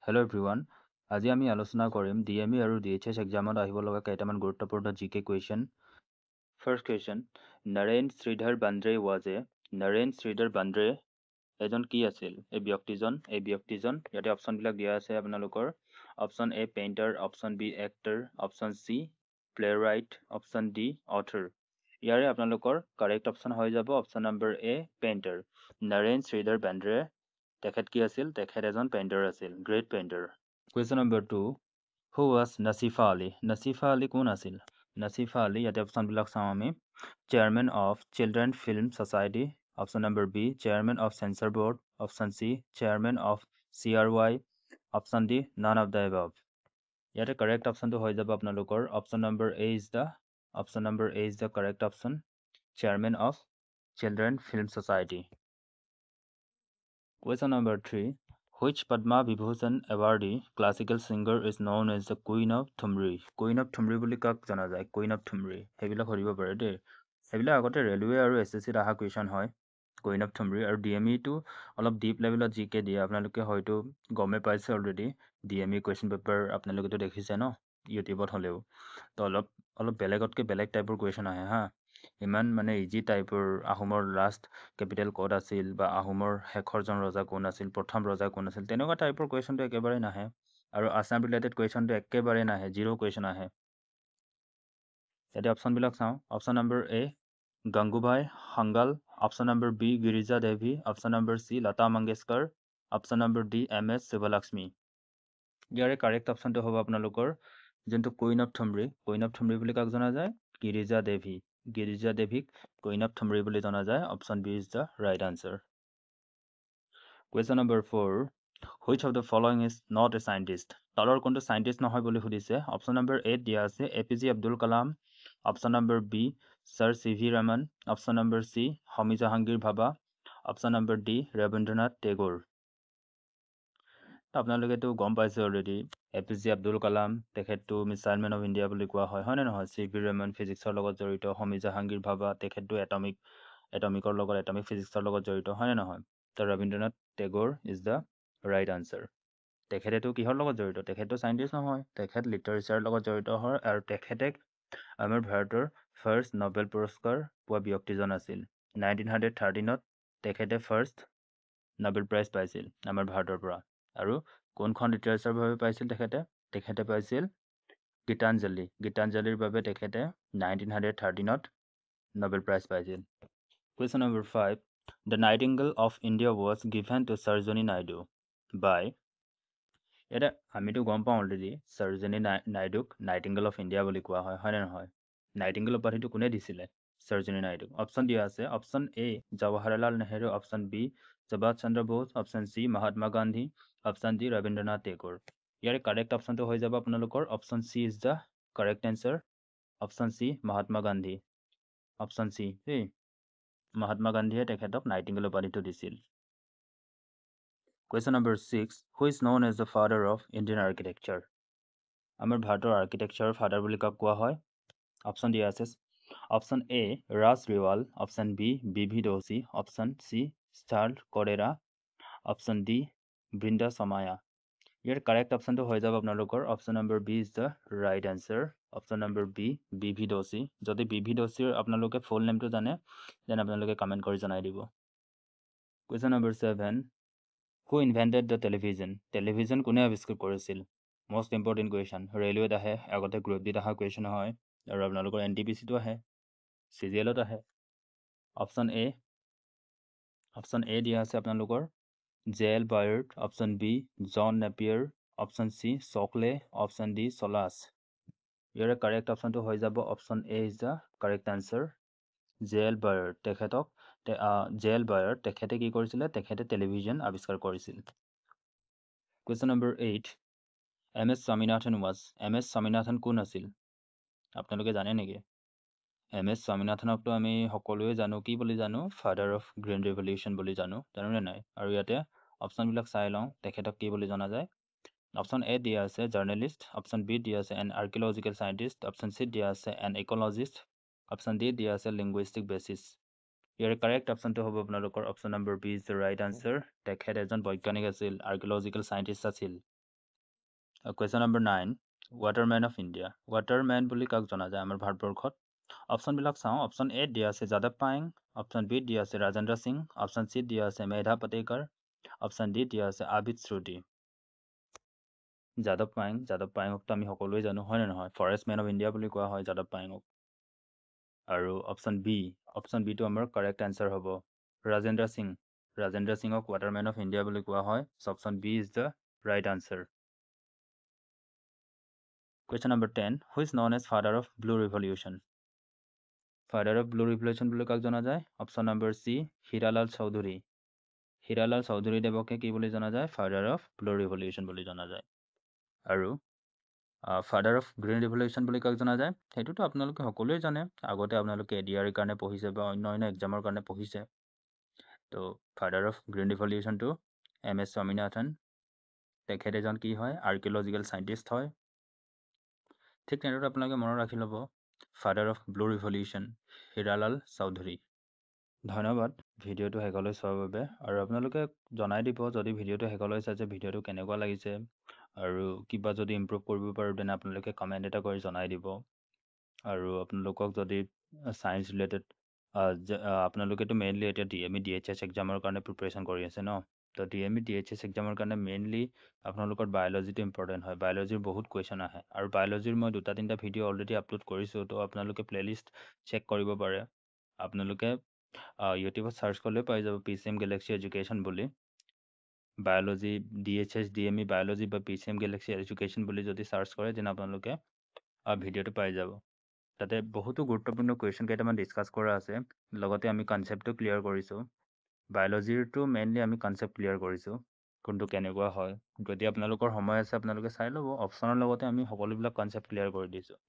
Hello everyone. আজি আমি আলোচনা কৰিম DME আৰু DHS এক্সামত আহিব লগা কেইটামান গুৰুত্বপূৰ্ণ GK question. First question. Naren Sridhar Bandre was a Naren Sridhar Bandre এজন কি আছিল? এই ব্যক্তিজন ইয়াতে অপশ্যনবিলাক দিয়া আছে আপোনালোকৰ। Option A painter, option B actor, option C playwright, option D author. ইয়াৰে আপোনালোকৰ কাৰেক্ট অপশ্যন হৈ যাব option number A painter. Naren Shridhar Bendre তেখেত কি আছিল? তেখেত এজন পেইণ্টাৰ আছিল, great painter. Question number 2, who was Nasifa Ali? Nasifa Ali কোন আছিল? নাছিফা আলী, ইয়াতে অপশ্যনবিলাক চাওঁ আমি। Chairman of children film society, option number B chairman of censor board, option C chairman of CRY, option D none of the above. ইয়াতে কাৰেক্ট অপশ্যনটো হৈ যাব আপোনালোকৰ option number A is the correct option, chairman of children film society. Question number 3. Which Padma Vibhushan awardee classical singer is known as the Queen of Thumri? Queen of Thumri বুলি কাক জনা যায়? Queen of Thumri সেইবিলাক কৰিব পাৰে দেই। সেইবিলাক আগতে ৰেলৱে আৰু SSCত অহা কুৱেশ্যন হয়। Queen of Thumri আৰু DME-টো অলপ ডিপ লেভেলত GK দিয়ে। আপোনালোকে হয়তো গমে পাইছে অলৰেডি। DME কুৱেশ্যন পেপাৰ আপোনালোকেতো দেখিছে ন ইউটিউবত হ'লেও। তো অলপ বেলেগতকৈ বেলেগ টাইপৰ কুৱেশ্যন আহে হা। ইমান মানে ইজি টাইপৰ আহোমৰ লাষ্ট কেপিটেল ক'ত আছিল বা আহোমৰ শেষৰজন ৰজা কোন আছিল, প্ৰথম ৰজা কোন আছিল, তেনেকুৱা টাইপৰ কুৱেশ্যনটো একেবাৰে নাহে। আৰু আছাম ৰিলেটেড কুৱেশ্যনটো একেবাৰে নাহে, জিৰ' কুৱেশ্যন আহে। ইয়াতে অপশ্যনবিলাক চাওঁ। Option number A Gangubai Hangal, option number B Girija Devi, option number C Lata Mangeshkar, option number D MS Shivalakshmi. ইয়াৰে কাৰেক্ট অপশ্যনটো হ'ব আপোনালোকৰ যোনটো কুইন অফ থুমৰি বুলি কাক জনা যায়? গিৰিজা দেৱী। গিৰিজা দেৱীক কুইন অফ থুমৰি বুলি জনা যায়। Option B is the right answer. Question number 4. Which of the following is not a scientist? তলৰ কোনটো চাইণ্টিষ্ট নহয় বুলি সুধিছে। অপশ্যন নম্বৰ A দিয়া আছে APJ Abdul Kalam, option number B sir CV Raman, option number C Homi Jahangir Bhabha, option number D Rabindranath Tagore. আপোনালোকেতো গম পাইছে অলৰেডি APJ আব্দুল কালাম তেখেতটো মিছাইল মেন অফ ইণ্ডিয়া বুলি কোৱা হয়, হয়নে নহয়? CV ৰমন ফিজিক্সৰ লগত জড়িত, হমী জাহাংগীৰ ভাবা তেখেতটো এটমিকৰ লগত এটমিক ফিজিক্সৰ লগত জড়িত, হয়নে নহয়? তো Rabindranath Tagore is the right answer. তেখেতেতো কিহৰ লগত জড়িত? তেখেতটো চাইণ্টিষ্ট নহয়, তেখেত লিটাৰেচাৰৰ লগত জড়িত হয় আৰু তেখেতে আমাৰ ভাৰতৰ ফাৰ্ষ্ট নোবেল পুৰস্কাৰ পোৱা ব্যক্তিজন আছিল। 1913ত তেখেতে ফাৰ্ষ্ট নোবেল প্ৰাইজ পাইছিল আমাৰ ভাৰতৰ পৰা। আৰু কোনখন লিটাৰেচাৰৰ বাবে পাইছিল তেখেতে পাইছিল গীতাঞ্জলিৰ বাবে তেখেতে 1913ত নোবেল প্ৰাইজ পাইছিল। Question number 5. The nightingale of India was given to Sarojini Naidu by. ইয়াতে আমিতো গম পাওঁ অলৰেডি সৰোজিনী নাইডুক নাইটিংগেল অফ ইণ্ডিয়া বুলি কোৱা হয়, হয়নে নহয়? নাইটিংগেল উপাধিটো কোনে দিছিলে? সৰোজিনী নাইডুক। অপশ্যন দিয়া আছে option A Jawaharlal Nehru, option B Subhash Chandra Bose, option C Mahatma Gandhi, option D Rabindranath Tagore. ইয়াৰে কাৰেক্ট অপশ্যনটো হৈ যাব আপোনালোকৰ option C is the correct answer. Option C Mahatma Gandhi. Option C দেই, মহাত্মা গান্ধীয়ে তেখেতক নাইটিংগেল উপাধিটো দিছিল। Question number 6. Who is known as the father of Indian architecture? আমাৰ ভাৰতৰ আৰ্কিটেকচাৰৰ ফাদাৰ বুলি কাক কোৱা হয়? অপশ্যন দিয়া আছে option A Raj Rewal, option B BV Doshi, option C Charles Correa, option D Brinda Somaya. ইয়াৰ কাৰেক্ট অপশ্যনটো হৈ যাব আপোনালোকৰ option number B is the right answer. Option number B BV Doshi. যদি BV দোশীৰ আপোনালোকে ফুল নেমটো জানে দেন আপোনালোকে কমেণ্ট কৰি জনাই দিব। Question number 7. Who invented the television? Television কোনে আৱিষ্কাৰ কৰিছিল? Most important question. ৰেলৱেত আহে, আগতে গ্ৰুপ ডিত অহা কুৱেশ্যন হয় আৰু আপোনালোকৰ NTPCতো আহে, CGLত আহে। অপশ্যন A দিয়া আছে আপোনালোকৰ JL Baird, option B John Napier, option C Shockley, option D চলাছ। ইয়াৰে কাৰেক্ট অপশ্যনটো হৈ যাব option A is the correct answer. JL Baird তেখেতে কি কৰিছিলে? তেখেতে টেলিভিজন আৱিষ্কাৰ কৰিছিল। Question number 8. MS স্বামীনাথন কোন আছিল? আপোনালোকে জানে নেকি? MS স্বামীনাথনকতো আমি সকলোৱে জানো কি বুলি জানো? ফাদাৰ অফ গ্ৰীণ ৰিভলিউশ্যন বুলি জানো, জানোনে নাই? আৰু ইয়াতে অপশ্যনবিলাক চাই লওঁ তেখেতক কি বুলি জনা যায়। অপশ্যন A দিয়া আছে জাৰ্নেলিষ্ট, অপশ্যন B দিয়া আছে N archaeological scientist, option C দিয়া আছে এন ইক'লজিষ্ট, অপশ্যন D দিয়া আছে লিংগুইষ্টিক বেচিছ। ইয়াৰ কাৰেক্ট অপশ্যনটো হ'ব আপোনালোকৰ option number B is the right answer. তেখেত এজন বৈজ্ঞানিক আছিল, আৰ্কিঅলজিকেল চাইণ্টিষ্ট আছিল। Question number 9 Waterman of India Waterman বুলি কাক জনা যায় আমাৰ ভাৰতবৰ্ষত অপশ্যনবিলাক চাওঁ অপশ্যন এত দিয়া আছে যাদৱ পায়েং অপশ্যন বিত দিয়া আছে ৰাজেন্দ্ৰ সিং অপশ্যন চিত দিয়া আছে মেধা পাটেকাৰ অপশ্যন ডিত দিয়া আছে আবিদ শ্ৰুতি যাদৱ পায়েঙকতো আমি সকলোৱে জানো হয় নে নহয় ফৰেষ্ট মেন অফ ইণ্ডিয়া বুলি কোৱা হয় যাদৱ পায়েঙক আৰু অপশ্যন বিটো আমাৰ কাৰেক্ট এনচাৰ হ'ব ৰাজেন্দ্ৰ সিঙক ৱাটাৰমেন অফ ইণ্ডিয়া বুলি কোৱা হয় so' option B is the right answer question number 10 who is known as father of blue revolution father of blue revolution বুলি কাক জনা যায় option number C Hiralal Chaudhuri দেৱকে কি বুলি জনা যায় ফাদাৰ অফ ব্লু ৰিভলিউশ্যন বুলি জনা যায় আৰু ফাদাৰ অফ গ্ৰীণ ৰিভলিউশ্যন বুলি কাক জনা যায় সেইটোতো আপোনালোকে সকলোৱে জানে আগতে আপোনালোকে এডিআৰ কাৰণে পঢ়িছে বা অন্য এক্সামৰ কাৰণে পঢ়িছে তো ফাদাৰ অফ গ্ৰীণ ৰিভলিউশ্যনটো এম এছ স্বামীনাথন তেখেত এজন কি হয় আৰ্কিঅলজিকেল চাইণ্টিষ্ট হয় ঠিক তেনেদৰে আপোনালোকে মনত ৰাখি ল'ব father of blue revolution Hiralal Chowdhury ধন্যবাদ ভিডিঅ'টো শেষলৈ চোৱাৰ বাবে আৰু আপোনালোকে জনাই দিব যদি ভিডিঅ'টো শেষলৈ চাইছে ভিডিঅ'টো কেনেকুৱা লাগিছে আৰু কিবা যদি ইম্প্ৰুভ কৰিব পাৰোঁ তেনে আপোনালোকে কমেণ্ট এটা কৰি জনাই দিব আৰু আপোনালোকক যদি ছায়েন্স ৰিলেটেড আপোনালোকেতো মেইনলি এতিয়া DME DHS এক্সামৰ কাৰণে প্ৰিপেৰেশ্যন কৰি আছে ন তো DME DHS এক্সামৰ কাৰণে মেইনলি আপোনালোকৰ বায়'লজিটো ইম্পৰ্টেণ্ট হয় বায়'লজিৰ বহুত কুৱেশ্যন আহে আৰু বায়'লজিৰ মই 2-3টা ভিডিঅ' অলৰেডি আপলোড কৰিছোঁ তো আপোনালোকে প্লেলিষ্ট চেক কৰিব পাৰে আপোনালোকে ইউটিউবত চাৰ্চ কৰিলেও পাই যাব PCM গেলেক্সি এডুকেশ্যন বুলি বায়'লজি DHS DME বায়'লজি বা PCM গেলেক্সি এডুকেশ্যন বুলি যদি চাৰ্চ কৰে তেনে আপোনালোকে ভিডিঅ'টো পাই যাব তাতে বহুতো গুৰুত্বপূৰ্ণ কুৱেশ্যন কেইটামান ডিছকাছ কৰা আছে লগতে আমি কনচেপ্টটো ক্লিয়াৰ কৰিছোঁ বায়'লজিৰটো মেইনলি আমি কনচেপ্ট ক্লিয়াৰ কৰিছোঁ কোনটো কেনেকুৱা হয় যদি আপোনালোকৰ সময় আছে আপোনালোকে চাই ল'ব অপশ্যনৰ লগতে আমি সকলোবিলাক কনচেপ্ট ক্লিয়াৰ কৰি দিছোঁ